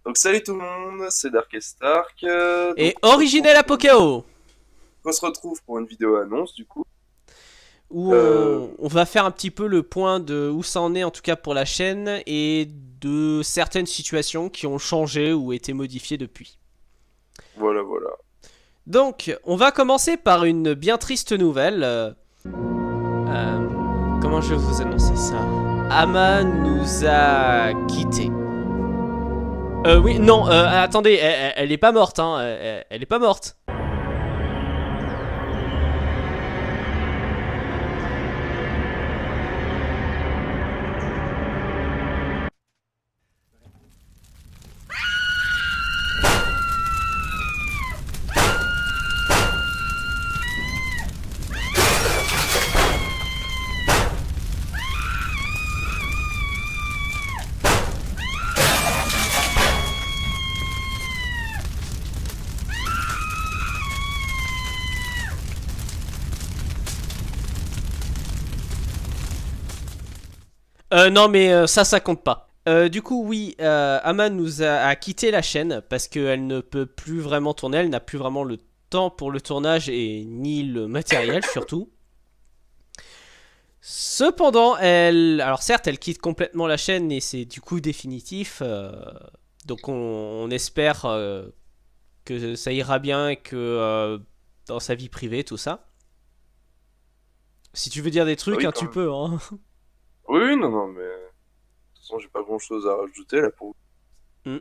Donc salut tout le monde, c'est Darkest Stark. Et originel à Pokao, On se retrouve pour une vidéo annonce du coup. où Euh, on va faire un petit peu le point de où ça en est en tout cas pour la chaîne et de certaines situations qui ont changé ou été modifiées depuis. voilà. Donc, on va commencer par une bien triste nouvelle. Comment je vais vous annoncer ça? Ama nous a quittés. Oui, non, attendez, elle est pas morte, hein, elle est pas morte. Non, mais ça compte pas. Du coup, oui, Ama a quitté la chaîne parce qu'elle ne peut plus vraiment tourner, elle n'a plus vraiment le temps pour le tournage et ni le matériel surtout. Cependant, alors certes, elle quitte complètement la chaîne et c'est du coup définitif. Donc on espère que ça ira bien et que dans sa vie privée, tout ça. Si tu veux dire des ah trucs, oui hein, quand tu même. peux, hein. Oui, non, mais de toute façon j'ai pas grand chose à rajouter là pour. Mm.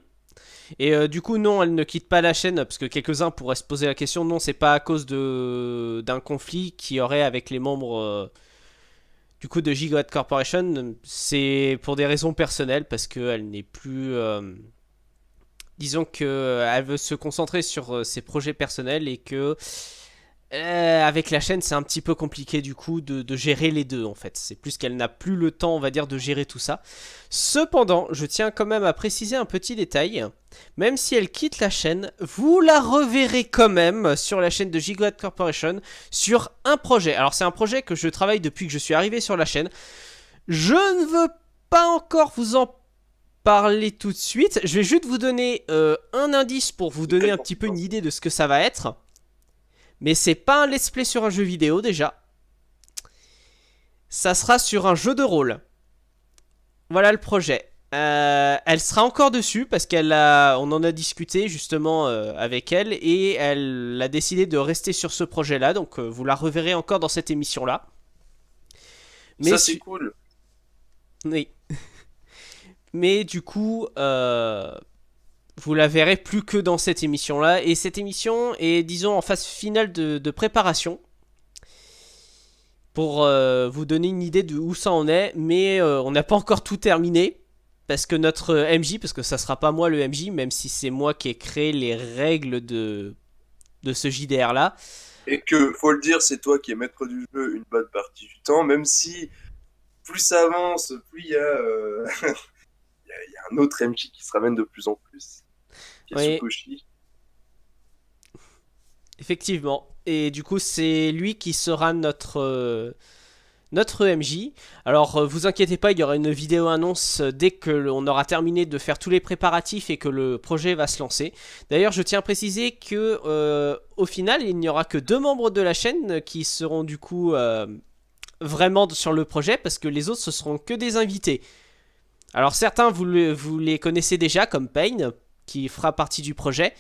Et du coup, non, elle ne quitte pas la chaîne parce que quelques-uns pourraient se poser la question. Non, c'est pas à cause de d'un conflit qu'il y aurait avec les membres du coup de Gigawatt Corporation. C'est pour des raisons personnelles parce qu'elle n'est plus. Disons qu'elle veut se concentrer sur ses projets personnels et que avec la chaîne, c'est un petit peu compliqué du coup de gérer les deux en fait. C'est plus qu'elle n'a plus le temps, on va dire, de gérer tout ça. Cependant, je tiens quand même à préciser un petit détail. Même si elle quitte la chaîne, vous la reverrez quand même sur la chaîne de Gigawatt Corporation sur un projet. Alors c'est un projet que je travaille depuis que je suis arrivé sur la chaîne. Je ne veux pas encore vous en parler tout de suite. Je vais juste vous donner un indice pour vous donner Secret un pour petit peu une l'instant. idée de ce que ça va être. Mais c'est pas un let's play sur un jeu vidéo déjà. Ça sera sur un jeu de rôle. Voilà le projet. Elle sera encore dessus parce on en a discuté justement avec elle et elle a décidé de rester sur ce projet-là. Donc vous la reverrez encore dans cette émission-là. Mais Ça c'est cool. oui. Mais du coup, vous la verrez plus que dans cette émission-là. Et cette émission est, disons, en phase finale de préparation. Pour vous donner une idée de où ça en est. Mais on n'a pas encore tout terminé. Parce que notre MJ, parce que ça sera pas moi le MJ, même si c'est moi qui ai créé les règles de ce JDR-là. Et que faut le dire, c'est toi qui es maître du jeu une bonne partie du temps, même si plus ça avance, plus il y a, il y a un autre MJ qui se ramène de plus en plus, qui est Oui, Sukoshi. effectivement. Et du coup, c'est lui qui sera notre MJ. Alors, vous inquiétez pas, il y aura une vidéo annonce dès que l'on aura terminé de faire tous les préparatifs et que le projet va se lancer. D'ailleurs, je tiens à préciser que au final, il n'y aura que 2 membres de la chaîne qui seront du coup vraiment sur le projet parce que les autres ce seront que des invités. Alors certains vous les connaissez déjà comme Pain qui fera partie du projet.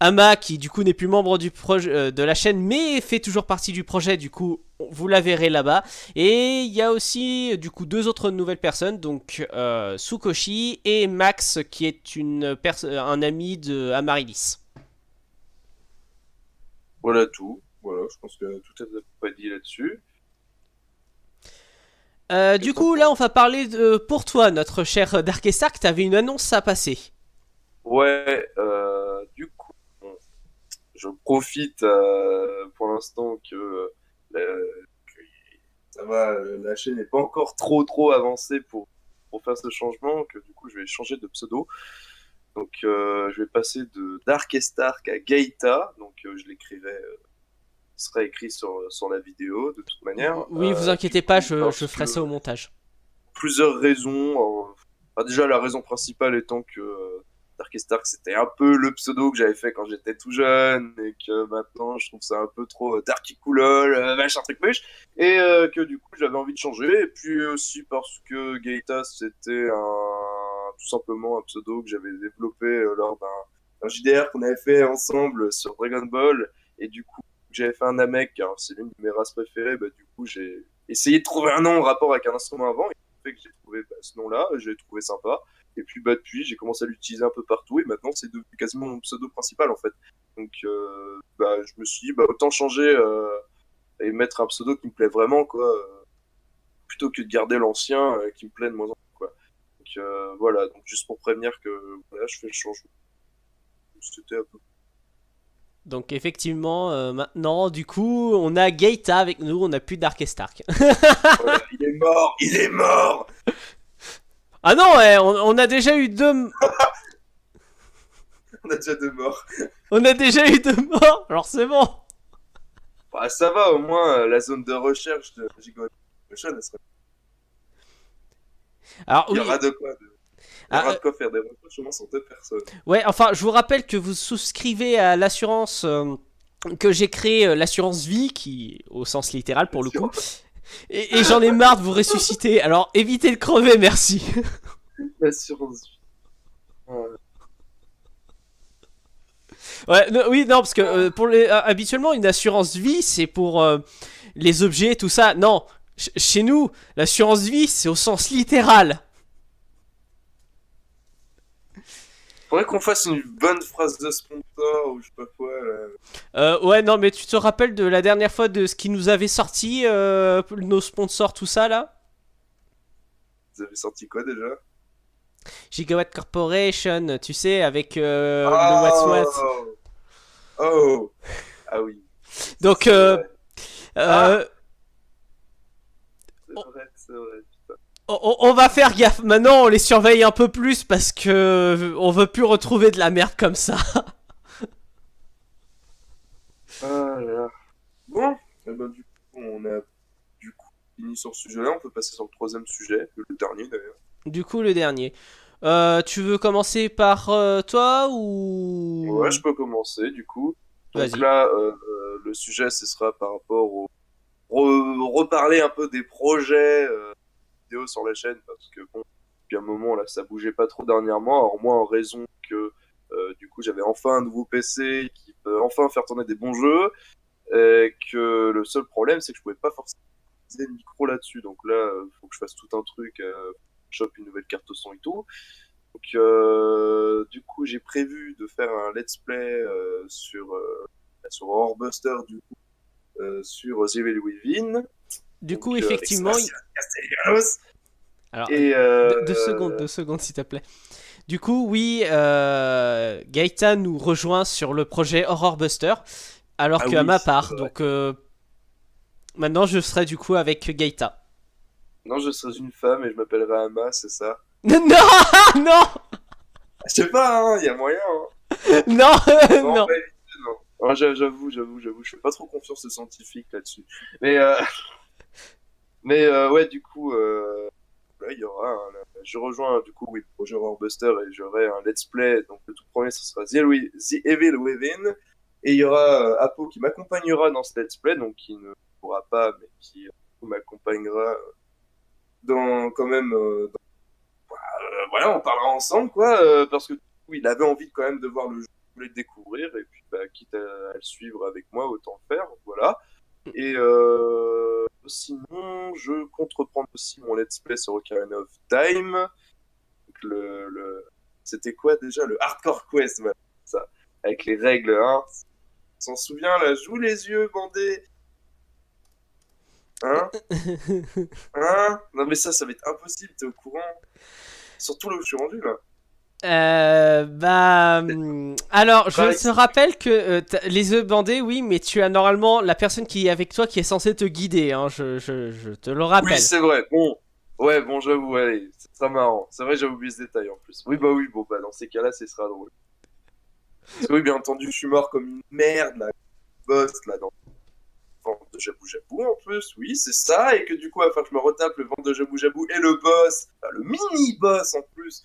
Ama qui du coup n'est plus membre du projet de la chaîne mais fait toujours partie du projet, du coup vous la verrez là-bas. Et il y a aussi du coup 2 autres nouvelles personnes, donc Sukoshi et Max qui est un ami de Amaryllis. Voilà tout. Voilà, je pense que tout est pas dit là-dessus. Du Qu'est-ce que t'en coup là on penses? va parler pour toi notre cher Darkestark, t'avais une annonce à passer. Ouais, du coup, bon, je profite pour l'instant que ça va, la chaîne n'est pas encore trop avancée pour faire ce changement, que du coup je vais changer de pseudo. Donc je vais passer de Darkest Dark à Gaïta, donc je l'écrirai, ce sera écrit sur la vidéo de toute manière. Oui, vous Du inquiétez pas, coup, je parce ferai ça au que montage. plusieurs raisons. Déjà, la raison principale étant que Darkest Dark, c'était un peu le pseudo que j'avais fait quand j'étais tout jeune, et que maintenant je trouve ça un peu trop darky coolol, machin truc mèche, et que du coup j'avais envie de changer, et puis aussi parce que Gaeta c'était tout simplement un pseudo que j'avais développé lors d'un JDR qu'on avait fait ensemble sur Dragon Ball, et du coup j'avais fait un Namek, alors c'est l'une de mes races préférées, bah, du coup j'ai essayé de trouver un nom en rapport avec un instrument avant, et fait que j'ai trouvé ce nom-là, j'ai trouvé sympa. Et puis bah depuis, j'ai commencé à l'utiliser un peu partout et maintenant c'est devenu quasiment mon pseudo principal en fait. Donc bah je me suis dit bah autant changer et mettre un pseudo qui me plaît vraiment quoi, plutôt que de garder l'ancien qui me plaît de moins en moins quoi. Donc voilà, donc juste pour prévenir que voilà, je fais le changement. C'était un peu Donc effectivement, maintenant, du coup, on a Gaeta avec nous, on n'a plus Darkest Dark. voilà, il est mort, il est mort. Ah non, ouais, on a déjà eu deux, On a déjà deux morts. on a déjà eu 2 morts, alors c'est bon. Bah, ça va au moins la zone de recherche de Giga Ocean, elle serait... Alors il y oui, aura de quoi il y aura de quoi faire des recherches au moins sur deux personnes. ouais, enfin, je vous rappelle que vous souscrivez à l'assurance que j'ai créée, l'assurance vie, qui, au sens littéral pour le coup, et j'en ai marre de vous ressusciter. Alors évitez de crever, merci. L'assurance vie. Ouais, oui, non, parce que pour habituellement, une assurance vie, c'est pour les objets, tout ça. Non, chez nous, l'assurance vie, c'est au sens littéral. Faudrait qu'on fasse une bonne phrase de sponsor ou je sais pas quoi. Ouais, non, mais tu te rappelles de la dernière fois de ce qui nous avait sorti, nos sponsors, tout ça, là? Vous avez sorti quoi déjà? Gigawatt Corporation, tu sais, avec le What's What. Oh oh ah oui. Donc, C'est vrai. Ah euh, c'est vrai, c'est vrai. Putain. on va faire gaffe. Maintenant, on les surveille un peu plus parce que on veut plus retrouver de la merde comme ça. Ah là là. Bon, eh ben, du coup, on a du coup fini sur ce sujet-là. On peut passer sur le troisième sujet, le dernier d'ailleurs. Du coup, le dernier. Tu veux commencer par toi Ouais, ou... je peux commencer du coup. Donc Vas-y. là, le sujet, ce sera par rapport au reparler un peu des projets vidéo sur la chaîne parce que bon, depuis un moment là, ça bougeait pas trop dernièrement. Alors moi, en raison que du coup, j'avais enfin un nouveau PC qui peut enfin faire tourner des bons jeux, et que le seul problème, c'est que je pouvais pas forcément utiliser le micro là-dessus. Donc là, faut que je fasse tout un truc, chope une nouvelle carte son et tout. Donc du coup, j'ai prévu de faire un let's play sur Horrorbuster du coup sur The Evil Within. Du Donc coup, avec effectivement... Sébastien Castellanos. Alors, Et 2 secondes, 2 secondes, s'il te plaît. Du coup, oui, Gaëtan nous rejoint sur le projet Horror Buster, alors ah qu'à oui, ma c'est part, vrai. donc maintenant je serai du coup avec Gaëta. Non, je serai une femme et je m'appellerai Ama, c'est ça. Non, non, Je sais pas, hein, il y a moyen. Hein. non, Non, non. pas éviter, non. Ah, j'avoue, je fais pas trop confiance aux scientifiques là-dessus. Mais, ouais, du coup, là, il y aura je rejoins du coup oui, le projet Warbuster et j'aurai un let's play. Donc le tout premier, ce sera The Evil Within. Et il y aura Apo qui m'accompagnera dans ce let's play, donc qui ne pourra pas, mais qui m'accompagnera dans quand même. Voilà, on parlera ensemble, quoi, parce que du coup, il avait envie quand même de voir le jeu, il voulait le découvrir, et puis bah, quitte à le suivre avec moi, autant le faire, voilà. Et sinon, je compte reprendre aussi mon let's play sur Ocarina of Time. Donc, c'était quoi déjà? Le Hardcore Quest, voilà, ça. Avec les règles, hein. On s'en souvient, là, joue les yeux bandés. Hein? Hein? Non, mais ça va être impossible, t'es au courant? Surtout là où je suis rendu, là. Alors, je Pareil. te rappelle que les œufs bandés, oui, mais tu as normalement la personne qui est avec toi qui est censée te guider, hein, je te le Oui, rappelle. c'est vrai. Bon. Ouais, bon, j'avoue, allez, c'est très marrant. C'est vrai, j'ai oublié ce détail en plus. Oui, bah oui, bon, bah dans ces cas-là, ce sera drôle. Parce que oui, bien entendu, je suis mort comme une merde, là, boss, là, dans le ventre de Jabou Jabou, en plus, oui, c'est ça, et que du coup, enfin, je me retape le ventre de Jabou Jabou et le boss, enfin, le mini-boss en plus,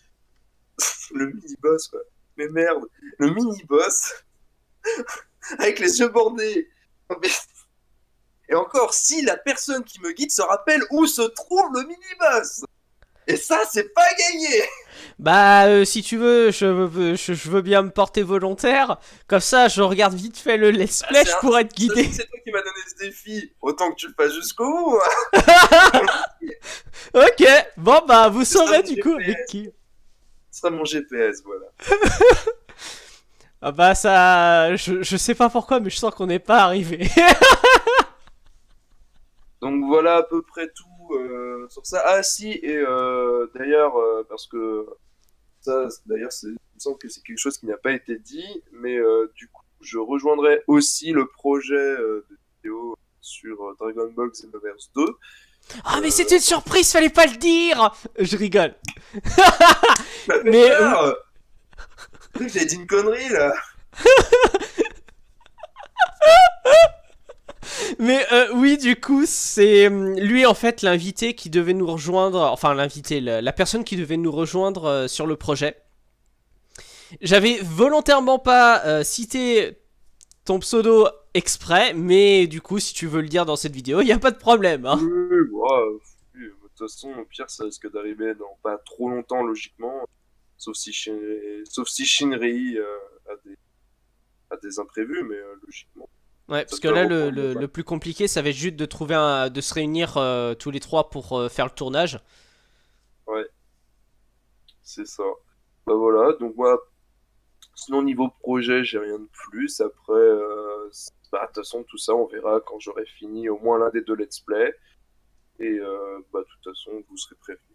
le mini-boss, quoi. Mais merde, le mini-boss, avec les yeux bordés. Et encore, si la personne qui me guide se rappelle où se trouve le mini-boss. Et ça, c'est pas gagné. Bah, si tu veux, je veux bien me porter volontaire. Comme ça, je regarde vite fait le let's play, je pourrais te guider. C'est toi qui m'as donné ce défi. Autant que tu le fasses jusqu'au bout. Ok, bon bah, vous Ce sera saurez mon du coup GPS. avec qui. Ce sera mon GPS, voilà. Ah bah, ça. Je sais pas pourquoi, mais je sens qu'on n'est pas arrivé. Donc voilà à peu près tout sur ça. Ah si, et d'ailleurs, parce que ça, d'ailleurs, il me semble que c'est quelque chose qui n'a pas été dit, mais du coup, je rejoindrai aussi le projet de vidéo sur Dragon Ball Xenoverse 2. Ah, mais c'était une surprise, fallait pas le dire. Je rigole. Mais Mais j'ai dit une connerie là. Mais oui, du coup, c'est lui en fait l'invité qui devait nous rejoindre, enfin l'invité, la personne qui devait nous rejoindre sur le projet. J'avais volontairement pas cité ton pseudo exprès, mais du coup, si tu veux le dire dans cette vidéo, il y a pas de problème. Hein. Oui, oui, de toute façon, au pire, ça risque d'arriver dans pas trop longtemps, logiquement. Sauf si Shinri a des imprévus, mais logiquement. Ouais, parce que là, le plus compliqué, ça va être juste de trouver de se réunir tous les trois pour faire le tournage. Ouais, c'est ça. Bah voilà, donc moi, sinon niveau projet, j'ai rien de plus. Après, bah, de toute façon, tout ça, on verra quand j'aurai fini au moins l'un des deux let's play. Et bah, de toute façon, vous serez prévenus.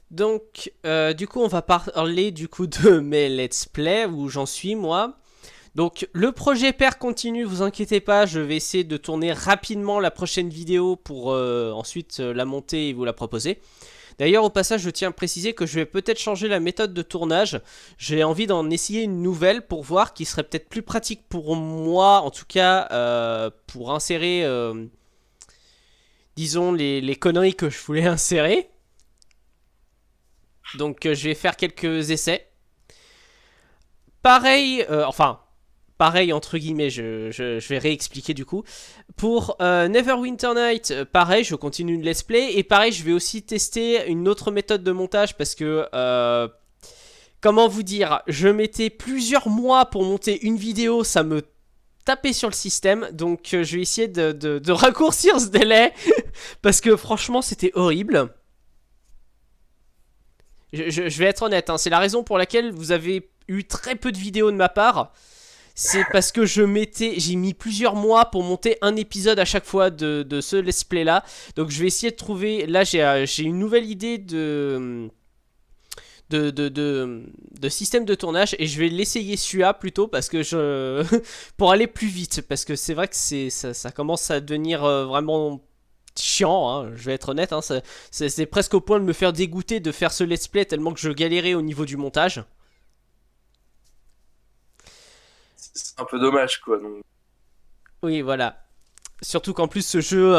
Donc, du coup, on va parler du coup de mes let's play, où j'en suis moi. Donc le projet père continue, vous inquiétez pas, je vais essayer de tourner rapidement la prochaine vidéo pour ensuite la monter et vous la proposer. D'ailleurs au passage je tiens à préciser que je vais peut-être changer la méthode de tournage. J'ai envie d'en essayer une nouvelle pour voir qui serait peut-être plus pratique pour moi, en tout cas pour insérer disons les conneries que je voulais insérer. Donc je vais faire quelques essais. Pareil, pareil entre guillemets, je vais réexpliquer du coup. Pour Neverwinter Night, pareil, je continue le let's play. Et pareil, je vais aussi tester une autre méthode de montage parce que... comment vous dire, je mettais plusieurs mois pour monter une vidéo, ça me tapait sur le système. Donc je vais essayer de raccourcir ce délai parce que franchement c'était horrible. Je vais être honnête, hein, c'est la raison pour laquelle vous avez eu très peu de vidéos de ma part. C'est parce que j'ai mis plusieurs mois pour monter un épisode à chaque fois de ce let's play là. Donc je vais essayer de trouver, là j'ai une nouvelle idée de système de tournage et je vais l'essayer celui-là plutôt parce que pour aller plus vite, parce que c'est vrai que ça commence à devenir vraiment chiant, hein, je vais être honnête, hein, c'est presque au point de me faire dégoûter de faire ce let's play tellement que je galérais au niveau du montage. C'est un peu dommage, quoi. Donc... Oui, voilà. Surtout qu'en plus ce jeu,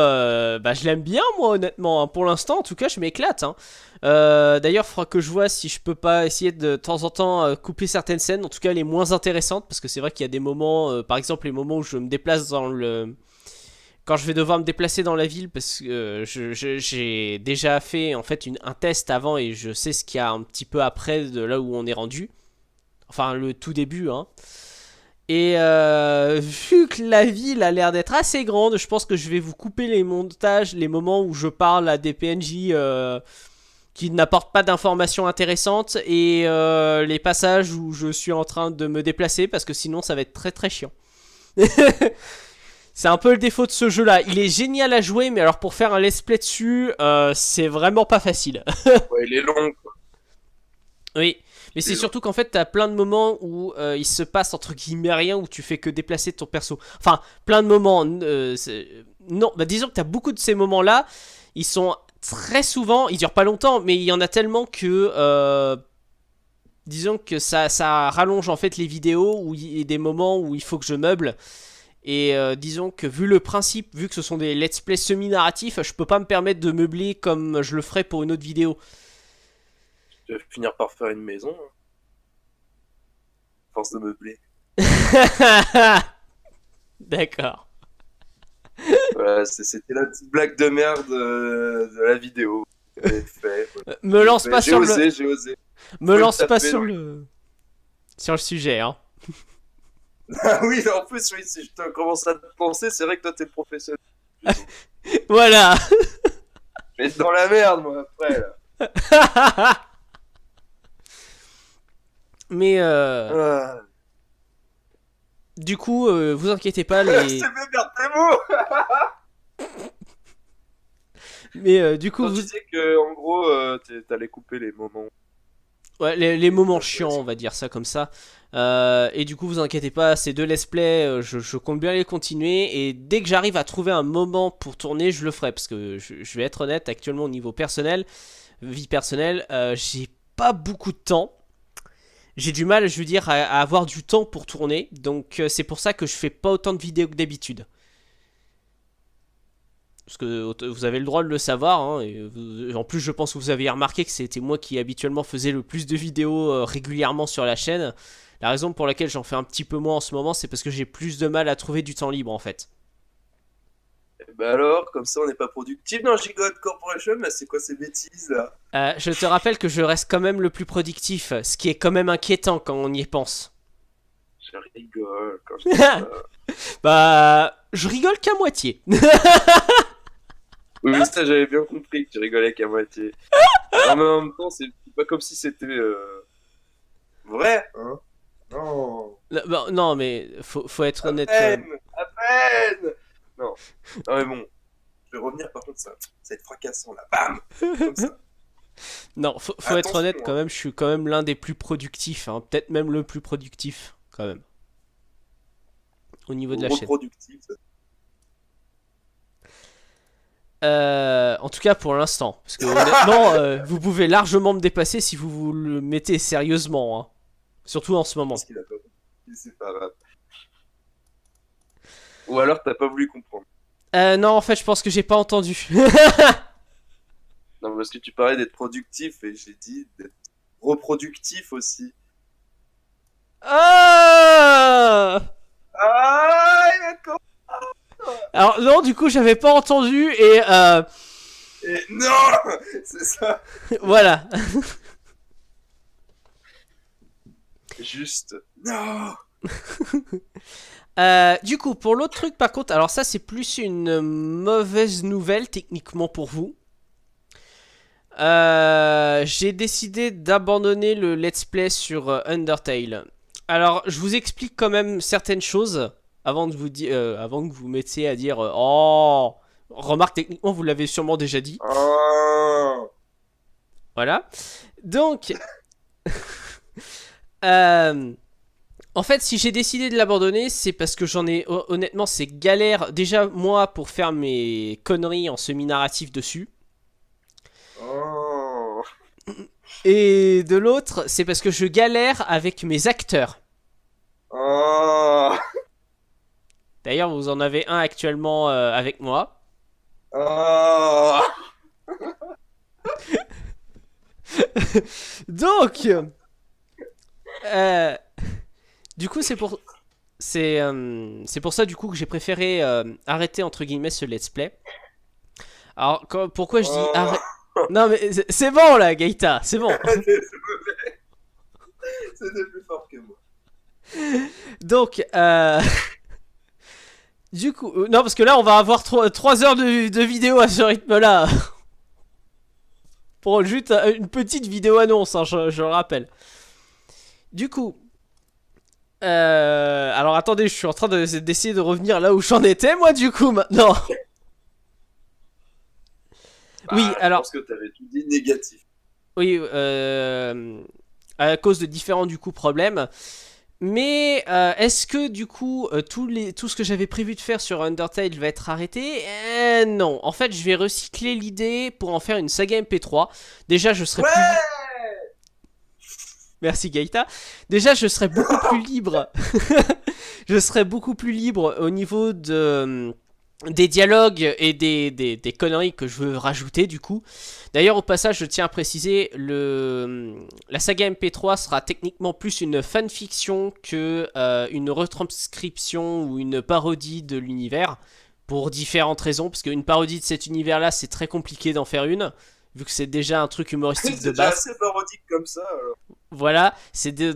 bah, je l'aime bien moi honnêtement, hein. Pour l'instant en tout cas je m'éclate. Hein. D'ailleurs il faudra que je vois si je peux pas essayer de temps en temps couper certaines scènes, en tout cas les moins intéressantes, parce que c'est vrai qu'il y a des moments, par exemple les moments où je me déplace dans le... Quand je vais devoir me déplacer dans la ville, parce que j'ai déjà fait en fait un test avant et je sais ce qu'il y a un petit peu après de là où on est rendu. Enfin le tout début, hein. Et vu que la ville a l'air d'être assez grande, je pense que je vais vous couper les montages, les moments où je parle à des PNJ qui n'apportent pas d'informations intéressantes et les passages où je suis en train de me déplacer parce que sinon ça va être très très chiant. C'est un peu le défaut de ce jeu là, il est génial à jouer mais alors pour faire un let's play dessus, c'est vraiment pas facile. Ouais, il est long, quoi. Oui. Mais c'est surtout qu'en fait t'as plein de moments où il se passe entre guillemets rien, où tu fais que déplacer ton perso. Enfin plein de moments, non, bah disons que t'as beaucoup de ces moments là, ils sont très souvent, ils durent pas longtemps, mais il y en a tellement que disons que ça rallonge en fait les vidéos, où il y a des moments où il faut que je meuble. Et disons que vu le principe, vu que ce sont des let's play semi-narratifs, je peux pas me permettre de meubler comme je le ferais pour une autre vidéo. Tu vas finir par faire une maison. Hein. force de me plaire. D'accord. Voilà, c'était la petite blague de merde de la vidéo. J'ai fait, voilà. Me lance pas sur le... J'ai osé. Me Faut lance le pas taper sur dans- le... Sur le sujet, hein. Ah oui, en plus, oui, si je te commence à te penser, c'est vrai que toi t'es professionnel. Voilà. Je vais être dans la merde, moi, après, là. Mais Ah. du coup, vous inquiétez pas, les... C'est même perdre tes mots. Mais du coup, Quand vous... tu disais que, en gros, t'allais couper les moments. Ouais, les moments chiants, on va dire ça comme ça. Et du coup, vous inquiétez pas, ces deux let's play, je compte bien les continuer. Et dès que j'arrive à trouver un moment pour tourner, je le ferai. Parce que je vais être honnête, actuellement au niveau personnel, vie personnelle, j'ai pas beaucoup de temps. J'ai du mal, je veux dire, à avoir du temps pour tourner. Donc c'est pour ça que je fais pas autant de vidéos que d'habitude. Parce que vous avez le droit de le savoir, hein, et en plus je pense que vous avez remarqué que c'était moi qui habituellement faisais le plus de vidéos régulièrement sur la chaîne. La raison pour laquelle j'en fais un petit peu moins en ce moment, c'est parce que j'ai plus de mal à trouver du temps libre en fait. Et bah alors, comme ça, on n'est pas productif dans Gigot Corporation, mais c'est quoi ces bêtises, là? Je te rappelle que je reste quand même le plus productif, ce qui est quand même inquiétant quand on y pense. Je rigole quand je dis ça. Bah, je rigole qu'à moitié. Oui, ça, j'avais bien compris que tu rigolais qu'à moitié. Non, mais en même temps, c'est pas comme si c'était vrai, hein? Non. Bah, non, mais faut être À honnête quand même. peine, à peine. Non. Non, mais bon. Je vais revenir, par contre, ça va être fracassant, là. Bam! Comme ça. Non, faut être Attention, honnête quand hein. même, je suis quand même l'un des plus productifs, hein. Peut-être même le plus productif, quand même. Au niveau de la chaîne. Reproductif. En tout cas pour l'instant. Parce que honnêtement, vous pouvez largement me dépasser si vous le mettez sérieusement, hein. Surtout en ce moment. Parce qu'il a pas compris, c'est pas grave. Ou alors, t'as pas voulu comprendre. Non, en fait, je pense que j'ai pas entendu. Non, parce que tu parlais d'être productif et j'ai dit d'être reproductif aussi. Ah Ah, il va être Alors non, du coup, j'avais pas entendu et Et non, c'est ça. voilà. Juste. Non. Du coup, pour l'autre truc, par contre, alors ça, c'est plus une mauvaise nouvelle techniquement pour vous. J'ai décidé d'abandonner le let's play sur Undertale. Alors, je vous explique quand même certaines choses avant de vous dire, avant que vous mettiez à dire oh, remarque techniquement vous l'avez sûrement déjà dit. Oh. Voilà. Donc, en fait, si j'ai décidé de l'abandonner, c'est parce que j'en ai honnêtement, c'est galère déjà moi pour faire mes conneries en semi-narratif dessus. Oh. Et de l'autre, c'est parce que je galère avec mes acteurs. Oh. D'ailleurs, vous en avez un actuellement avec moi. Oh. Donc, du coup, c'est pour ça du coup que j'ai préféré arrêter entre guillemets ce let's play. Alors, pourquoi je dis arrête? Non mais c'est bon là, Gaïta, c'est bon. C'était plus fort que moi. Donc, du coup, non parce que là on va avoir 3 heures de vidéo à ce rythme-là. Pour juste une petite vidéo annonce, hein, je le rappelle. Du coup, alors attendez, je suis en train d'essayer de revenir là où j'en étais moi du coup maintenant. Oui, alors. Je pense que t'avais tout dit négatif. Oui, à cause de différents du coup problèmes. Mais est-ce que du coup tout ce que j'avais prévu de faire sur Undertale va être arrêté? Non, en fait je vais recycler l'idée pour en faire une saga MP3. Déjà je serai Merci Gaïta. Déjà je serai beaucoup plus libre. Je serai beaucoup plus libre au niveau de des dialogues et des conneries que je veux rajouter du coup. D'ailleurs au passage je tiens à préciser, la saga MP3 sera techniquement plus une fanfiction que une retranscription ou une parodie de l'univers, pour différentes raisons, parce qu'une parodie de cet univers là c'est très compliqué d'en faire une, vu que c'est déjà un truc humoristique C'est de déjà base. assez parodique comme ça, alors. Voilà,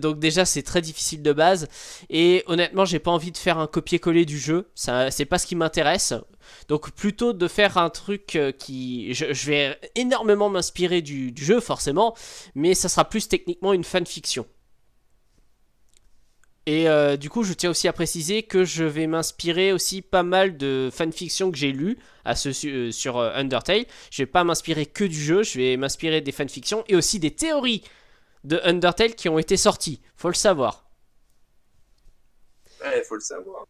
donc déjà c'est très difficile de base, et honnêtement j'ai pas envie de faire un copier-coller du jeu, ça c'est pas ce qui m'intéresse. Donc plutôt de faire un truc je vais énormément m'inspirer du jeu forcément, mais ça sera plus techniquement une fanfiction. Et du coup je tiens aussi à préciser que je vais m'inspirer aussi pas mal de fanfictions que j'ai lues sur Undertale. Je vais pas m'inspirer que du jeu, je vais m'inspirer des fanfictions et aussi des théories de Undertale qui ont été sortis, faut le savoir. Ouais, faut le savoir.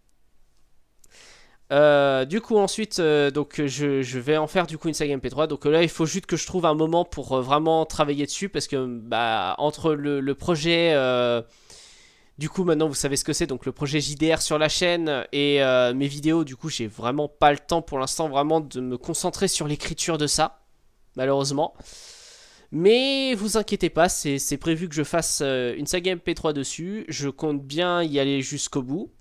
Du coup ensuite donc je vais en faire du coup une saga MP3, donc là il faut juste que je trouve un moment pour vraiment travailler dessus, parce que bah entre le projet du coup maintenant vous savez ce que c'est, donc le projet JDR sur la chaîne et mes vidéos, du coup j'ai vraiment pas le temps pour l'instant vraiment de me concentrer sur l'écriture de ça, malheureusement. Mais vous inquiétez pas, c'est prévu que je fasse une saga MP3 dessus. Je compte bien y aller jusqu'au bout.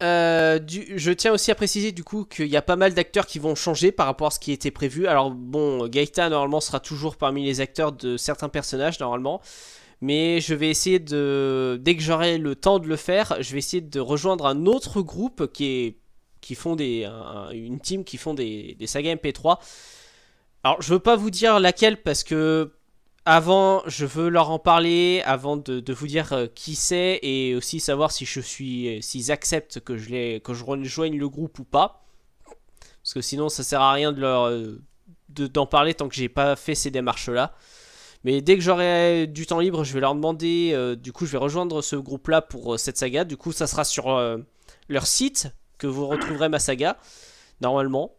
Je tiens aussi à préciser du coup qu'il y a pas mal d'acteurs qui vont changer par rapport à ce qui était prévu. Alors bon, Gaëtan normalement sera toujours parmi les acteurs de certains personnages normalement. Mais je vais essayer dès que j'aurai le temps de le faire, je vais essayer de rejoindre un autre groupe qui font une team qui font des sagas MP3. Alors, je veux pas vous dire laquelle parce que avant, je veux leur en parler avant de vous dire qui c'est, et aussi savoir s'ils acceptent que je rejoigne le groupe ou pas. Parce que sinon, ça sert à rien d'en parler tant que j'ai pas fait ces démarches-là. Mais dès que j'aurai du temps libre, je vais leur demander. Du coup, je vais rejoindre ce groupe-là pour cette saga. Du coup, ça sera sur leur site que vous retrouverez ma saga, normalement.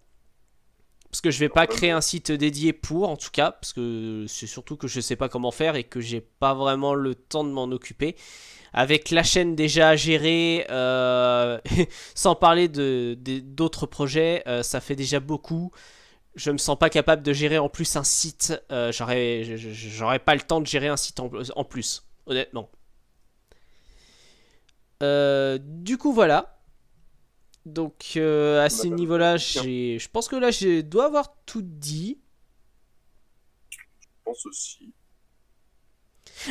Parce que je vais pas créer un site dédié pour, en tout cas, parce que c'est surtout que je sais pas comment faire et que j'ai pas vraiment le temps de m'en occuper. Avec la chaîne déjà à gérer, sans parler d'autres projets, ça fait déjà beaucoup. Je me sens pas capable de gérer en plus un site. J'aurais pas le temps de gérer un site en plus, honnêtement. Du coup, voilà. Donc à ce niveau-là, je pense que là, je dois avoir tout dit. Je pense aussi.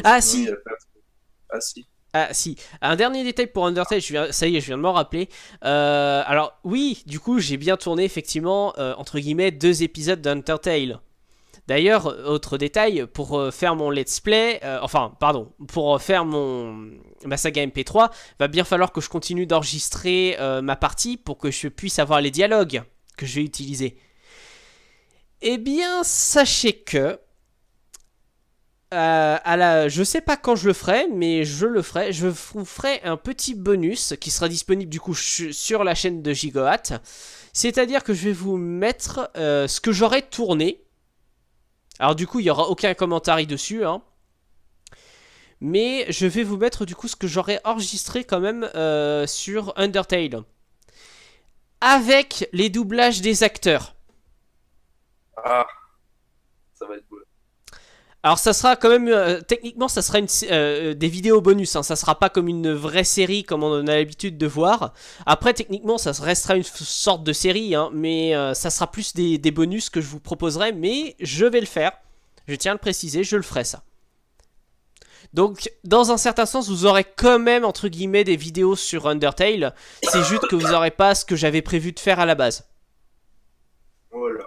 Ah Sinon, il y si, a pas... Ah si. ah si. Un dernier détail pour Undertale, ça y est, je viens de m'en rappeler. Alors oui, du coup, j'ai bien tourné effectivement, entre guillemets, 2 épisodes d'Undertale. D'ailleurs, autre détail, pour faire mon let's play, pour faire ma saga MP3, va bien falloir que je continue d'enregistrer ma partie pour que je puisse avoir les dialogues que je vais utiliser. Eh bien, sachez que je sais pas quand je le ferai, mais je le ferai. Je vous ferai un petit bonus qui sera disponible du coup sur la chaîne de Gigawatt. C'est-à-dire que je vais vous mettre ce que j'aurai tourné. Alors du coup, il n'y aura aucun commentaire dessus, hein. Mais je vais vous mettre du coup ce que j'aurai enregistré quand même sur Undertale. Avec les doublages des acteurs. Ah, ça va être beau. Alors ça sera quand même, techniquement ça sera des vidéos bonus, hein. Ça sera pas comme une vraie série comme on en a l'habitude de voir. Après techniquement ça restera une sorte de série, hein, mais ça sera plus des bonus que je vous proposerai, mais je vais le faire. Je tiens à le préciser, je le ferai ça. Donc dans un certain sens vous aurez quand même entre guillemets des vidéos sur Undertale. C'est juste que vous n'aurez pas ce que j'avais prévu de faire à la base. Voilà.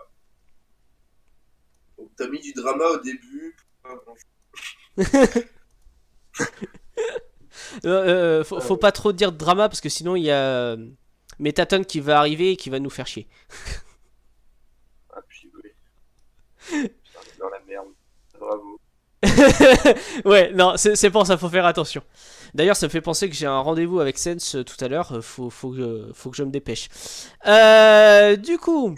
Donc t'as mis du drama au début. Faut pas trop dire de drama parce que sinon il y a Metaton qui va arriver et qui va nous faire chier. Ah puis oui. Dans la merde. Bravo. Ouais, non, c'est pour ça, faut faire attention. D'ailleurs, ça me fait penser que j'ai un rendez-vous avec Sens tout à l'heure. Faut que je me dépêche. Du coup,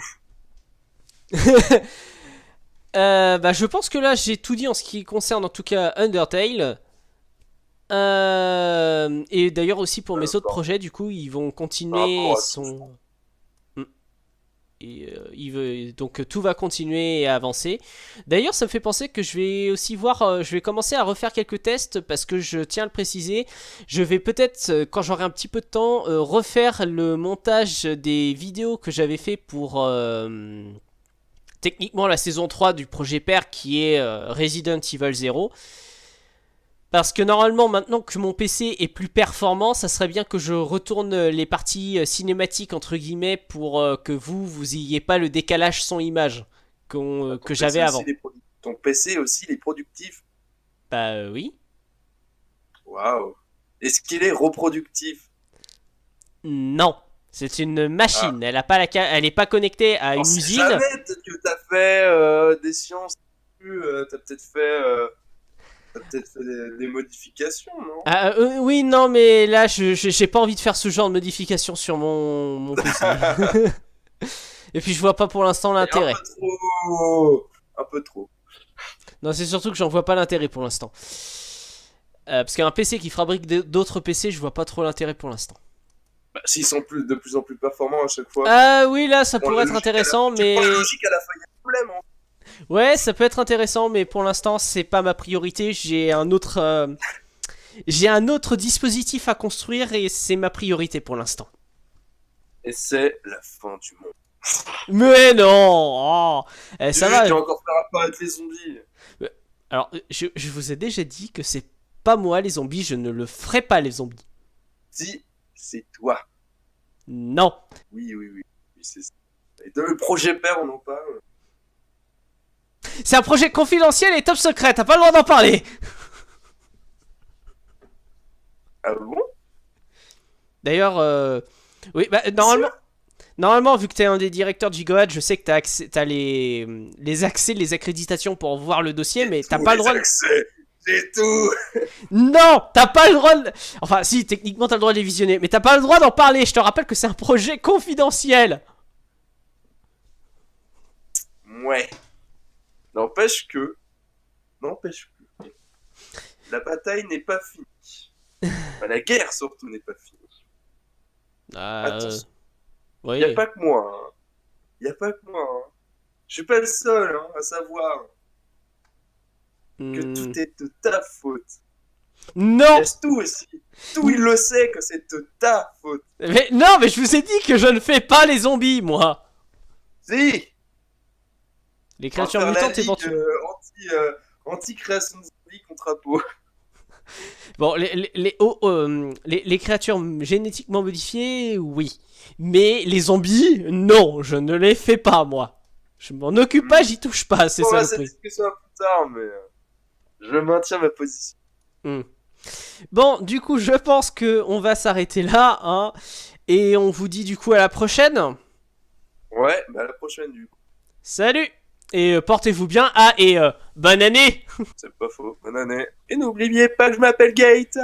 bah, je pense que là, j'ai tout dit en ce qui concerne en tout cas Undertale. Et d'ailleurs aussi pour mes autres projets, du coup, ils vont Par continuer rapport à son. Donc tout va continuer et avancer. D'ailleurs, ça me fait penser que je vais aussi voir, je vais commencer à refaire quelques tests parce que je tiens à le préciser. Je vais peut-être, quand j'aurai un petit peu de temps, refaire le montage des vidéos que j'avais fait pour techniquement la saison 3 du projet Père qui est Resident Evil 0. Parce que normalement, maintenant que mon PC est plus performant, ça serait bien que je retourne les parties cinématiques entre guillemets pour que vous ayez pas le décalage son-image que j'avais avant. Ton PC aussi, il est productif. Bah oui. Waouh. Est-ce qu'il est reproductif? Non. C'est une machine. Elle est pas connectée à une usine. Jamais que t'as fait des sciences. T'as peut-être fait des modifications, non? Oui, non, mais là, j'ai pas envie de faire ce genre de modification sur mon PC. Et puis, je vois pas pour l'instant l'intérêt. Un peu trop. Non, c'est surtout que j'en vois pas l'intérêt pour l'instant. Parce qu'un PC qui fabrique d'autres PC, je vois pas trop l'intérêt pour l'instant. Bah, s'ils sont de plus en plus performants à chaque fois. Ah oui, là, ça pourrait être intéressant, mais... La logique à la fin, il y a un problème, hein. Ouais, ça peut être intéressant, mais pour l'instant, c'est pas ma priorité. J'ai un autre dispositif à construire et c'est ma priorité pour l'instant. Et c'est la fin du monde. Mais non, ça va. Tu vas encore faire apparaître les zombies. Alors, je vous ai déjà dit que c'est pas moi les zombies, je ne le ferai pas les zombies. Si, c'est toi. Non. Oui, c'est ça. Et dans le projet Père, on en parle. C'est un projet confidentiel et top secret, t'as pas le droit d'en parler. Ah bon? D'ailleurs, oui, bah normalement, vu que t'es un des directeurs de Gigawatt, je sais que t'as les accès, les accréditations pour voir le dossier, mais t'as pas le droit. C'est tout. Non, t'as pas le droit. Enfin, si, techniquement, t'as le droit de les visionner, mais t'as pas le droit d'en parler. Je te rappelle que c'est un projet confidentiel. Ouais. N'empêche que, la bataille n'est pas finie. Enfin, la guerre surtout n'est pas finie. Attention. Oui. Y a pas que moi. Hein. Je suis pas le seul à savoir que tout est de ta faute. Non. Tout aussi. Tout il le sait que c'est de ta faute. Mais non, mais je vous ai dit que je ne fais pas les zombies, moi. Si. Les créatures mutantes éventuellement. Anti-création de zombies contre Apo. Bon, les créatures génétiquement modifiées, oui. Mais les zombies, non, je ne les fais pas, moi. Je m'en occupe pas, j'y touche pas, c'est ça le cette truc. discussion plus tard, mais je maintiens ma position. Bon, du coup, je pense qu'on va s'arrêter là, hein. Et on vous dit du coup à la prochaine. Ouais, bah à la prochaine du coup. Salut. Et portez-vous bien. Ah, et bonne année. C'est pas faux, bonne année. Et n'oubliez pas que je m'appelle Gaëtan.